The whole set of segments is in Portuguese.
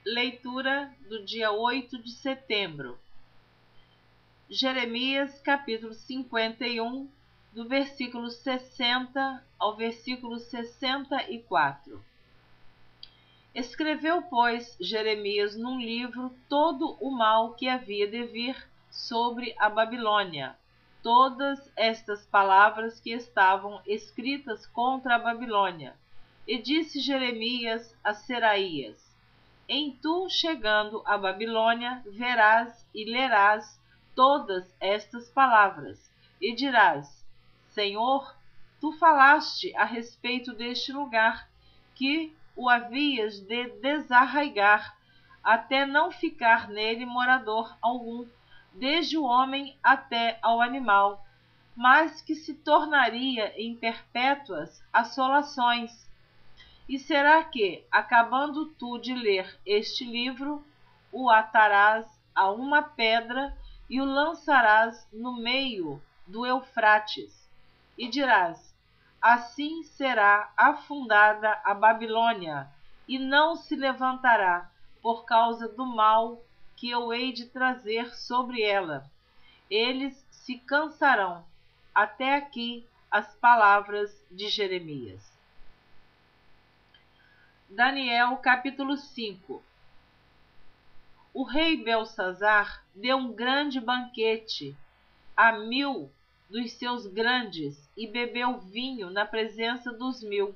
Leitura do dia 8 de setembro. Jeremias, capítulo 51, do versículo 60 ao versículo 64. Escreveu, pois, Jeremias num livro todo o mal que havia de vir sobre a Babilônia, todas estas palavras que estavam escritas contra a Babilônia. E disse Jeremias a Seraías: Em tu chegando à Babilônia, verás e lerás todas estas palavras, e dirás: Senhor, tu falaste a respeito deste lugar, que o havias de desarraigar, até não ficar nele morador algum, desde o homem até ao animal, mas que se tornaria em perpétuas assolações. E será que, acabando tu de ler este livro, o atarás a uma pedra e o lançarás no meio do Eufrates, e dirás: Assim será afundada a Babilônia, e não se levantará, por causa do mal que eu hei de trazer sobre ela. Eles se cansarão. Até aqui as palavras de Jeremias. Daniel, capítulo 5. O rei Belsazar deu um grande banquete a 1000 dos seus grandes e bebeu vinho na presença dos 1000.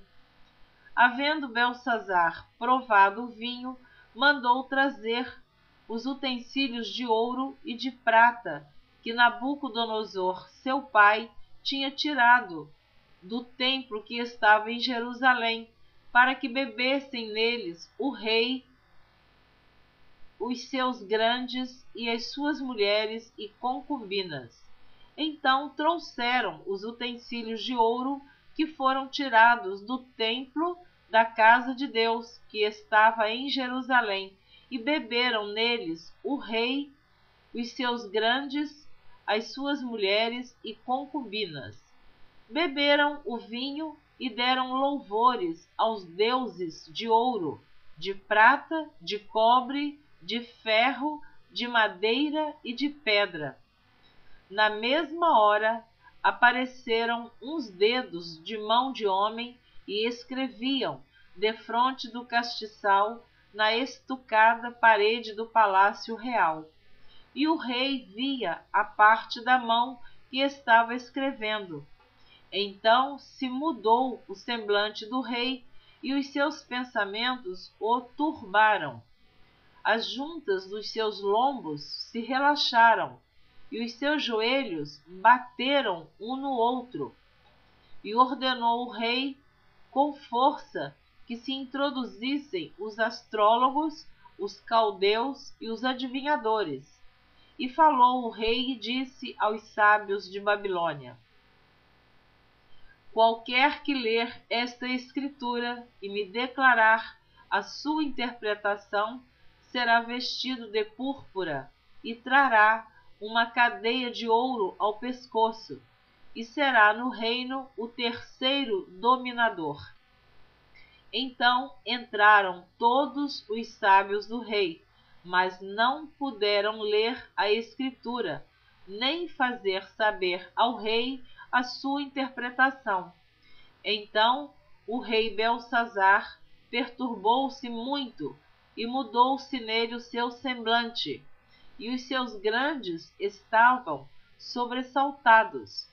Havendo Belsazar provado o vinho, mandou trazer os utensílios de ouro e de prata que Nabucodonosor, seu pai, tinha tirado do templo que estava em Jerusalém, para que bebessem neles o rei, os seus grandes e as suas mulheres e concubinas. Então trouxeram os utensílios de ouro que foram tirados do templo da casa de Deus, que estava em Jerusalém, e beberam neles o rei, os seus grandes, as suas mulheres e concubinas. Beberam o vinho e deram louvores aos deuses de ouro, de prata, de cobre, de ferro, de madeira e de pedra. Na mesma hora apareceram uns dedos de mão de homem e escreviam defronte do castiçal na estucada parede do palácio real. E o rei via a parte da mão que estava escrevendo. Então se mudou o semblante do rei, e os seus pensamentos o turbaram. As juntas dos seus lombos se relaxaram, e os seus joelhos bateram um no outro. E ordenou o rei com força que se introduzissem os astrólogos, os caldeus e os adivinhadores. E falou o rei e disse aos sábios de Babilônia: Qualquer que ler esta escritura e me declarar a sua interpretação, será vestido de púrpura e trará uma cadeia de ouro ao pescoço, e será no reino o terceiro dominador. Então entraram todos os sábios do rei, mas não puderam ler a escritura, nem fazer saber ao rei a sua interpretação. Então o rei Belsazar perturbou-se muito e mudou-se nele o seu semblante, e os seus grandes estavam sobressaltados.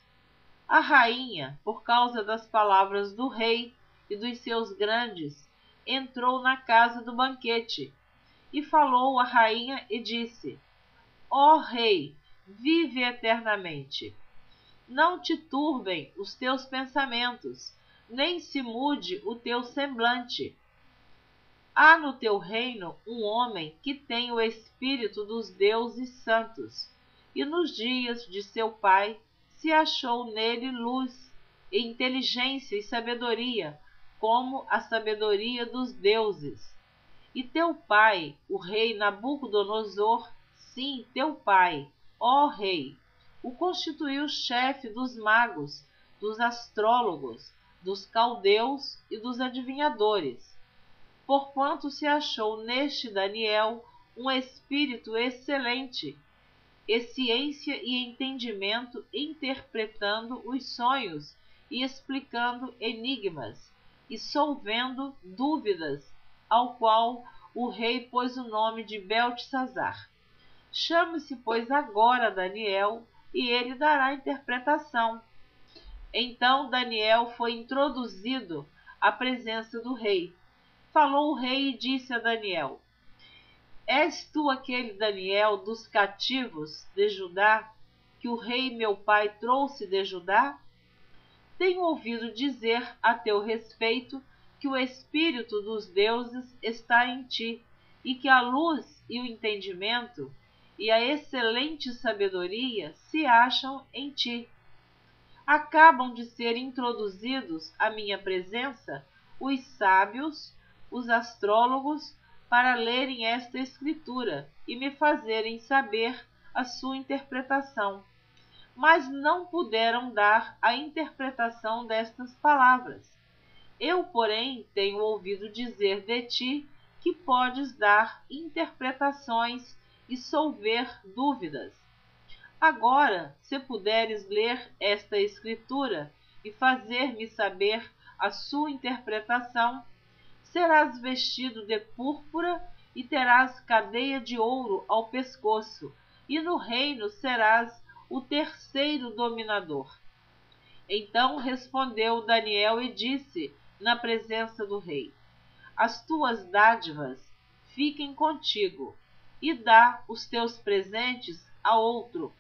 A rainha, por causa das palavras do rei e dos seus grandes, entrou na casa do banquete, e falou a rainha e disse: Ó rei, vive eternamente. Não te turbem os teus pensamentos, nem se mude o teu semblante. Há no teu reino um homem que tem o espírito dos deuses santos, e nos dias de seu pai se achou nele luz, e inteligência e sabedoria, como a sabedoria dos deuses. E teu pai, o rei Nabucodonosor, sim, teu pai, ó rei, o constituiu chefe dos magos, dos astrólogos, dos caldeus e dos adivinhadores. porquanto se achou neste Daniel um espírito excelente, e ciência e entendimento, interpretando os sonhos e explicando enigmas, e solvendo dúvidas, ao qual o rei pôs o nome de Beltesazar. Chame-se, pois, agora Daniel, e ele dará interpretação. Então Daniel foi introduzido à presença do rei. Falou o rei e disse a Daniel: És tu aquele Daniel dos cativos de Judá, que o rei meu pai trouxe de Judá? Tenho ouvido dizer a teu respeito que o espírito dos deuses está em ti, e que a luz e o entendimento e a excelente sabedoria se acham em ti. Acabam de ser introduzidos à minha presença os sábios, os astrólogos, para lerem esta escritura e me fazerem saber a sua interpretação. Mas não puderam dar a interpretação destas palavras. Eu, porém, tenho ouvido dizer de ti que podes dar interpretações e solver dúvidas. Agora, se puderes ler esta escritura e fazer-me saber a sua interpretação, serás vestido de púrpura e terás cadeia de ouro ao pescoço, e no reino serás o terceiro dominador. Então respondeu Daniel e disse na presença do rei: As tuas dádivas fiquem contigo, e dá os teus presentes a outro.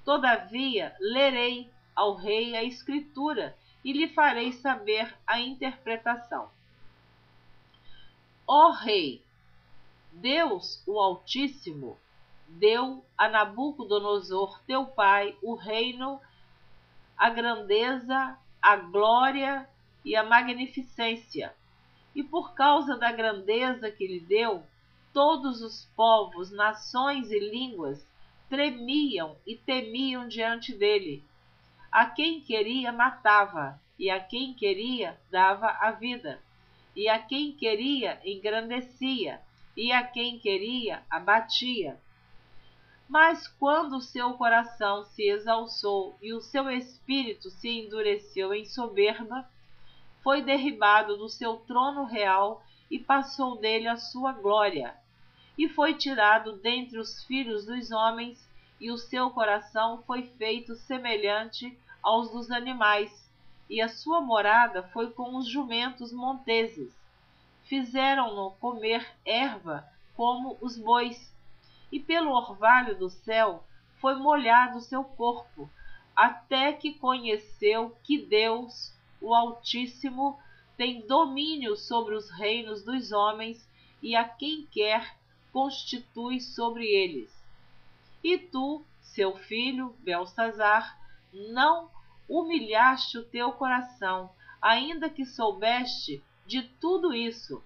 Todavia, lerei ao rei a escritura e lhe farei saber a interpretação. Ó rei, Deus, o Altíssimo, deu a Nabucodonosor, teu pai, o reino, a grandeza, a glória e a magnificência. E por causa da grandeza que lhe deu, todos os povos, nações e línguas tremiam e temiam diante dele. A quem queria matava, e a quem queria dava a vida, e a quem queria engrandecia, e a quem queria abatia. Mas quando o seu coração se exalçou e o seu espírito se endureceu em soberba, foi derribado do seu trono real e passou dele a sua glória. E foi tirado dentre os filhos dos homens, e o seu coração foi feito semelhante aos dos animais, e a sua morada foi com os jumentos monteses. Fizeram-no comer erva como os bois, e pelo orvalho do céu foi molhado o seu corpo, até que conheceu que Deus, o Altíssimo, tem domínio sobre os reinos dos homens, e a quem quer constitui sobre eles. E tu, seu filho, Beltesazar, não humilhaste o teu coração, ainda que soubeste de tudo isso,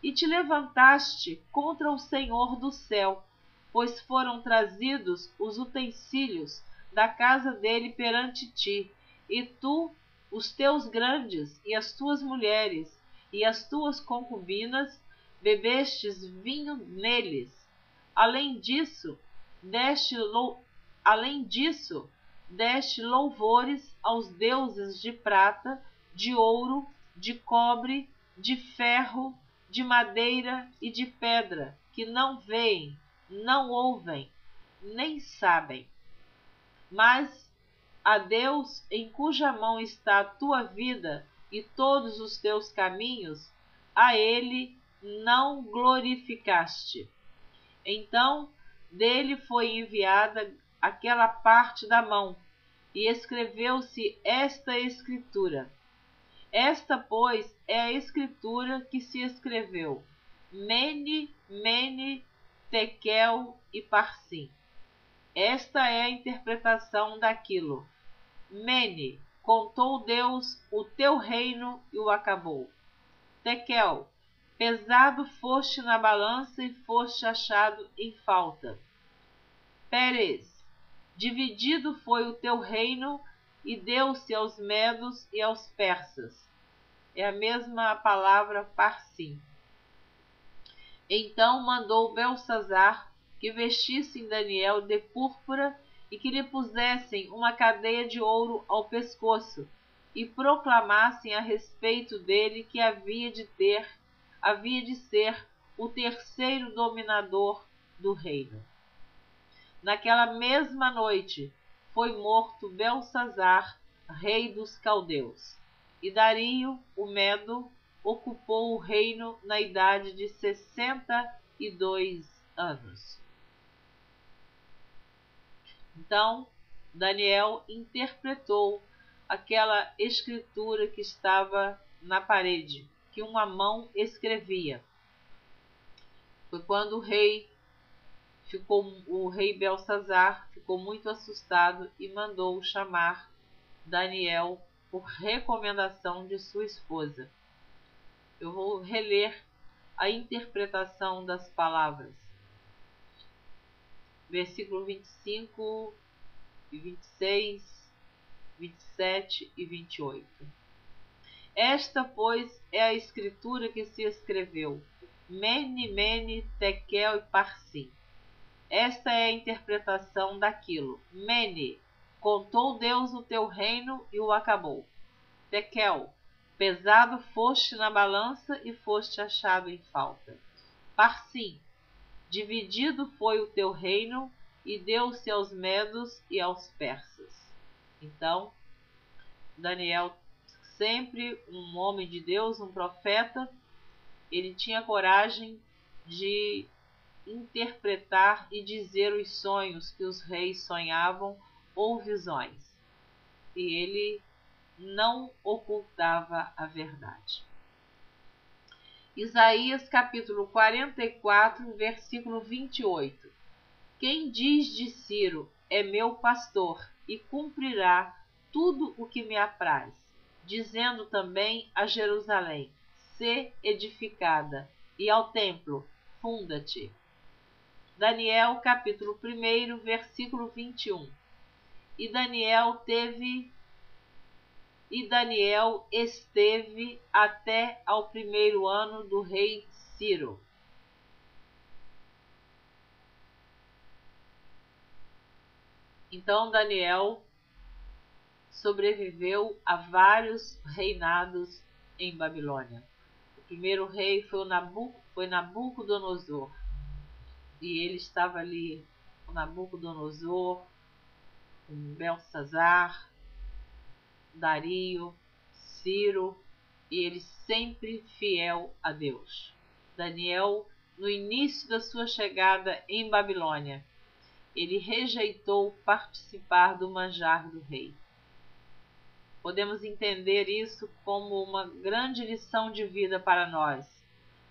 e te levantaste contra o Senhor do céu, pois foram trazidos os utensílios da casa dele perante ti, e tu, os teus grandes, e as tuas mulheres, e as tuas concubinas, bebestes vinho neles. Além disso, deste louvores aos deuses de prata, de ouro, de cobre, de ferro, de madeira e de pedra, que não veem, não ouvem, nem sabem. Mas a Deus, em cuja mão está a tua vida e todos os teus caminhos, a ele não glorificaste. Então dele foi enviada aquela parte da mão, e escreveu-se esta escritura. Esta, pois, é a escritura que se escreveu: Mene, Mene, Tekel e Parsim. Esta é a interpretação daquilo. Mene, contou Deus o teu reino e o acabou. Tekel, pesado foste na balança e foste achado em falta. Pérez, dividido foi o teu reino e deu-se aos medos e aos persas. É a mesma palavra Parsim. Então mandou Beltesazar que vestissem Daniel de púrpura e que lhe pusessem uma cadeia de ouro ao pescoço e proclamassem a respeito dele que havia de ser o terceiro dominador do reino. Naquela mesma noite foi morto Beltesazar, rei dos caldeus, e Dario, o Medo, ocupou o reino na idade de 62 anos. Então, Daniel interpretou aquela escritura que estava na parede, que uma mão escrevia. Foi quando o rei Beltesazar ficou muito assustado e mandou chamar Daniel por recomendação de sua esposa. Eu vou reler a interpretação das palavras. Versículo 25 e 26, 27 e 28. Esta, pois, é a escritura que se escreveu: Mene, Mene, Tekel e Parsim. Esta é a interpretação daquilo. Mene, contou Deus o teu reino e o acabou. Tekel, pesado foste na balança e foste achado em falta. Parsim, dividido foi o teu reino e deu-se aos medos e aos persas. Então, Daniel, sempre um homem de Deus, um profeta, ele tinha coragem de interpretar e dizer os sonhos que os reis sonhavam ou visões. E ele não ocultava a verdade. Isaías capítulo 44, versículo 28. Quem diz de Ciro, é meu pastor, e cumprirá tudo o que me apraz, dizendo também a Jerusalém, sê edificada, e ao templo, funda-te. Daniel capítulo 1, versículo 21. E Daniel esteve até ao primeiro ano do rei Ciro. Então Daniel sobreviveu a vários reinados em Babilônia. O primeiro rei foi Nabucodonosor. E ele estava ali com Nabucodonosor, com Beltesazar, Dario, Ciro, e ele sempre fiel a Deus. Daniel, no início da sua chegada em Babilônia, ele rejeitou participar do manjar do rei. Podemos entender isso como uma grande lição de vida para nós.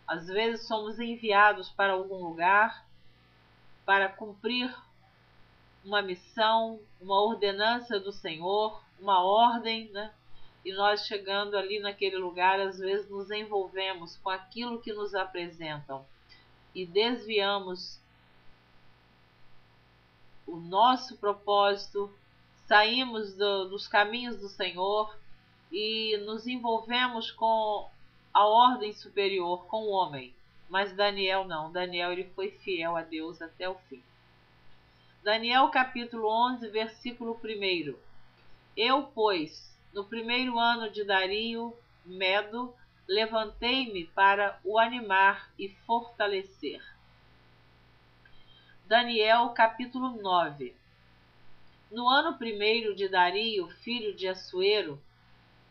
Às vezes somos enviados para algum lugar para cumprir uma missão, uma ordenança do Senhor, uma ordem, né? E nós chegando ali naquele lugar, às vezes nos envolvemos com aquilo que nos apresentam e desviamos o nosso propósito, saímos dos caminhos do Senhor e nos envolvemos com a ordem superior, com o homem. Mas Daniel não. Daniel ele foi fiel a Deus até o fim. Daniel capítulo 11, versículo 1. Eu, pois, no primeiro ano de Dario, Medo, levantei-me para o animar e fortalecer. Daniel capítulo 9. No ano primeiro de Dario, filho de Assuero,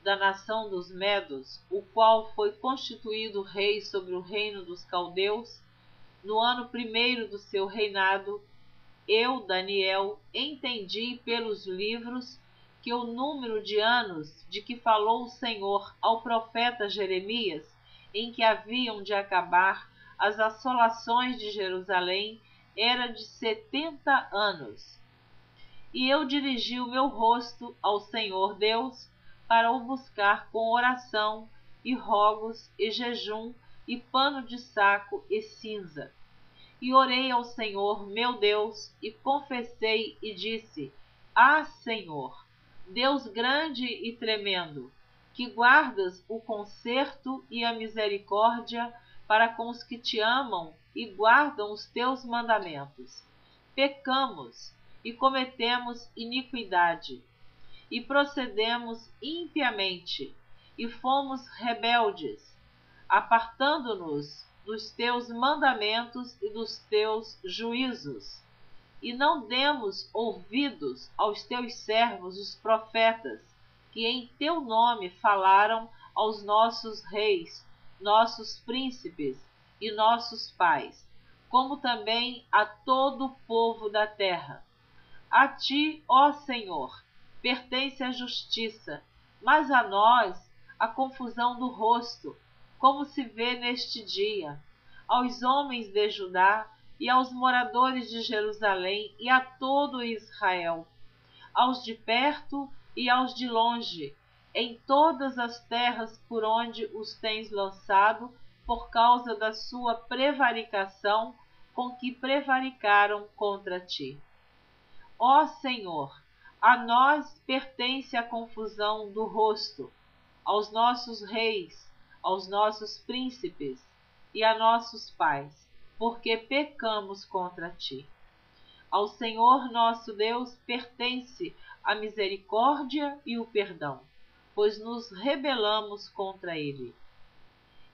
da nação dos Medos, o qual foi constituído rei sobre o reino dos caldeus, no ano primeiro do seu reinado, eu, Daniel, entendi pelos livros que o número de anos de que falou o Senhor ao profeta Jeremias, em que haviam de acabar as assolações de Jerusalém, era de 70 anos. E eu dirigi o meu rosto ao Senhor Deus para o buscar com oração e rogos e jejum e pano de saco e cinza. E orei ao Senhor meu Deus e confessei e disse: Ah, Senhor, Deus grande e tremendo, que guardas o conserto e a misericórdia para com os que te amam e guardam os teus mandamentos. Pecamos e cometemos iniquidade, e procedemos impiamente, e fomos rebeldes, apartando-nos dos teus mandamentos e dos teus juízos. E não demos ouvidos aos teus servos, os profetas, que em teu nome falaram aos nossos reis, nossos príncipes e nossos pais, como também a todo o povo da terra. A ti, ó Senhor, pertence a justiça, mas a nós a confusão do rosto, como se vê neste dia, aos homens de Judá e aos moradores de Jerusalém e a todo Israel, aos de perto e aos de longe, em todas as terras por onde os tens lançado, por causa da sua prevaricação com que prevaricaram contra ti. Ó Senhor, a nós pertence a confusão do rosto, aos nossos reis, aos nossos príncipes e a nossos pais, porque pecamos contra ti. Ao Senhor nosso Deus pertence a misericórdia e o perdão, pois nos rebelamos contra ele.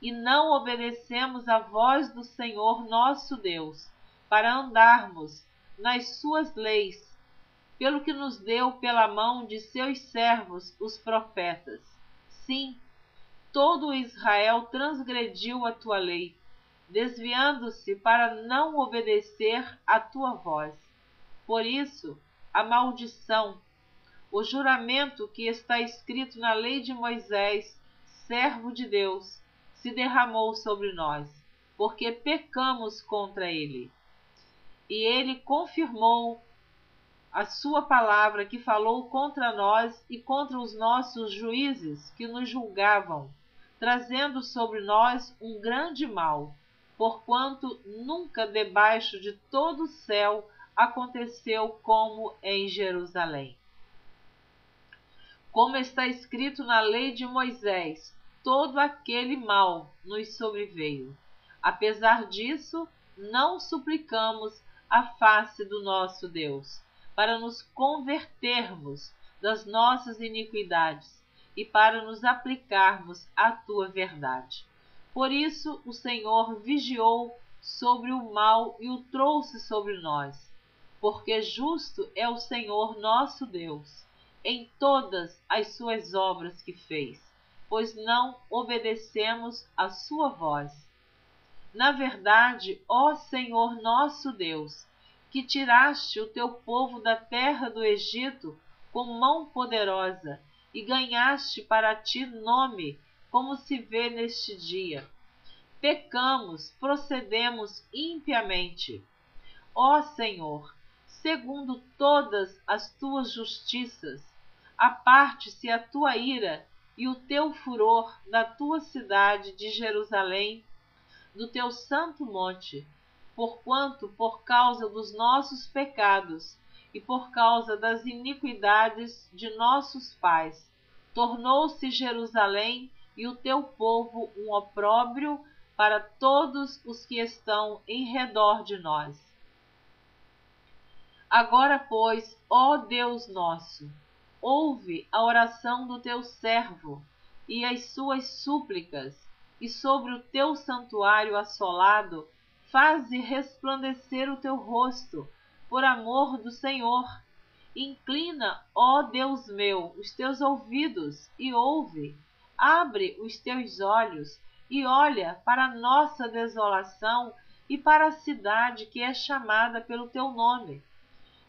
E não obedecemos à voz do Senhor nosso Deus, para andarmos nas suas leis, pelo que nos deu pela mão de seus servos, os profetas. Sim, todo Israel transgrediu a tua lei, desviando-se para não obedecer à tua voz. Por isso, a maldição, o juramento que está escrito na lei de Moisés, servo de Deus, se derramou sobre nós, porque pecamos contra ele. E ele confirmou a sua palavra que falou contra nós e contra os nossos juízes que nos julgavam, trazendo sobre nós um grande mal, porquanto nunca debaixo de todo o céu aconteceu como em Jerusalém. Como está escrito na lei de Moisés, todo aquele mal nos sobreveio. Apesar disso, não suplicamos a face do nosso Deus, para nos convertermos das nossas iniquidades e para nos aplicarmos à tua verdade. Por isso o Senhor vigiou sobre o mal e o trouxe sobre nós, porque justo é o Senhor nosso Deus em todas as suas obras que fez, pois não obedecemos à sua voz. Na verdade, ó Senhor nosso Deus, que tiraste o teu povo da terra do Egito com mão poderosa e ganhaste para ti nome, como se vê neste dia. Pecamos, procedemos impiamente. Ó Senhor, segundo todas as tuas justiças, aparte-se a tua ira e o teu furor da tua cidade de Jerusalém, do teu santo monte, porquanto, por causa dos nossos pecados e por causa das iniquidades de nossos pais, tornou-se Jerusalém e o teu povo um opróbrio para todos os que estão em redor de nós. Agora, pois, ó Deus nosso, ouve a oração do teu servo e as suas súplicas, e sobre o teu santuário assolado faze resplandecer o teu rosto, por amor do Senhor. Inclina, ó Deus meu, os teus ouvidos e ouve. Abre os teus olhos e olha para a nossa desolação e para a cidade que é chamada pelo teu nome.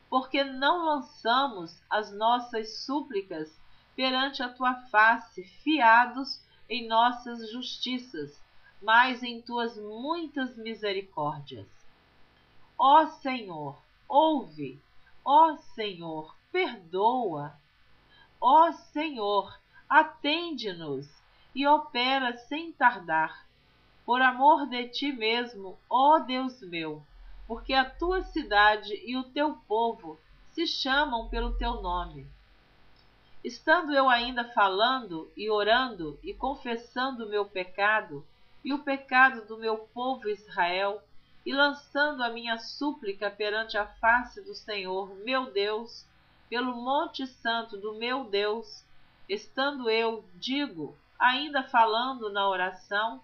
Porque não lançamos as nossas súplicas perante a tua face, fiados em nossas justiças, mas em tuas muitas misericórdias. Ó Senhor, ouve. Ó Senhor, perdoa. Ó Senhor, atende-nos e opera sem tardar. Por amor de ti mesmo, ó Deus meu, porque a tua cidade e o teu povo se chamam pelo teu nome. Estando eu ainda falando e orando e confessando o meu pecado, e o pecado do meu povo Israel, e lançando a minha súplica perante a face do Senhor, meu Deus, pelo monte santo do meu Deus, estando eu, digo, ainda falando na oração,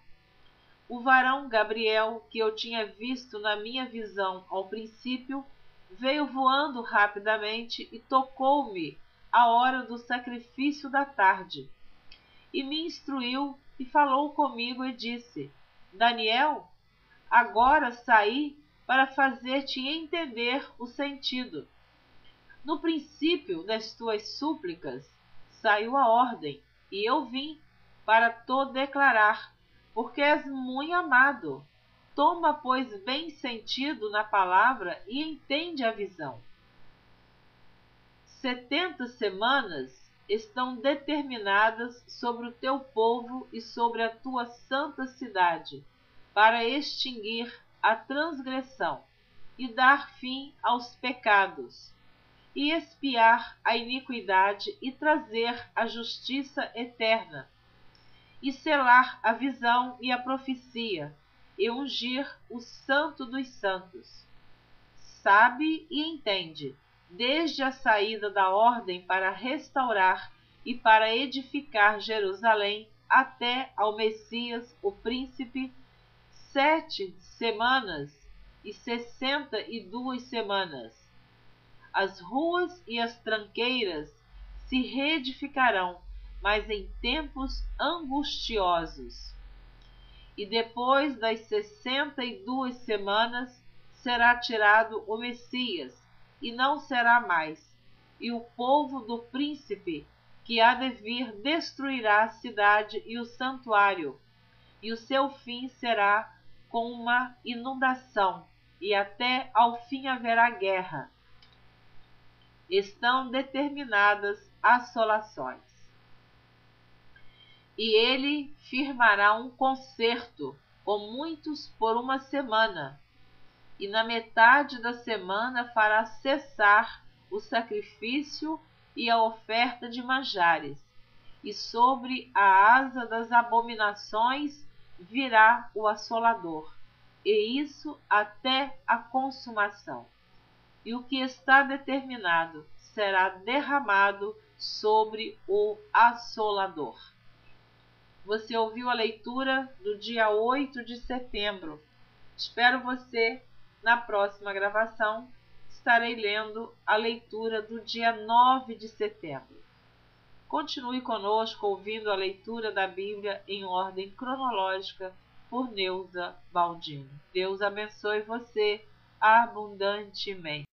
o varão Gabriel, que eu tinha visto na minha visão ao princípio, veio voando rapidamente e tocou-me à hora do sacrifício da tarde, e me instruiu e falou comigo e disse: Daniel, agora saí para fazer-te entender o sentido. No princípio das tuas súplicas saiu a ordem, e eu vim para te declarar, porque és muito amado. Toma, pois, bem sentido na palavra e entende a visão. 70 semanas estão determinadas sobre o teu povo e sobre a tua santa cidade, para extinguir a transgressão e dar fim aos pecados, e expiar a iniquidade e trazer a justiça eterna, e selar a visão e a profecia, e ungir o santo dos santos. Sabe e entende, desde a saída da ordem para restaurar e para edificar Jerusalém até ao Messias, o príncipe, 7 semanas e 62 semanas. As ruas e as tranqueiras se reedificarão, mas em tempos angustiosos. E depois das 62 semanas será tirado o Messias, e não será mais. E o povo do príncipe que há de vir destruirá a cidade e o santuário, e o seu fim será com uma inundação, e até ao fim haverá guerra. Estão determinadas assolações. E ele firmará um concerto com muitos por uma semana, e na metade da semana fará cessar o sacrifício e a oferta de manjares, e sobre a asa das abominações virá o assolador, e isso até a consumação. E o que está determinado será derramado sobre o assolador. Você ouviu a leitura do dia 8 de setembro. Espero você na próxima gravação. Estarei lendo a leitura do dia 9 de setembro. Continue conosco ouvindo a leitura da Bíblia em ordem cronológica por Neuza Baldini. Deus abençoe você abundantemente.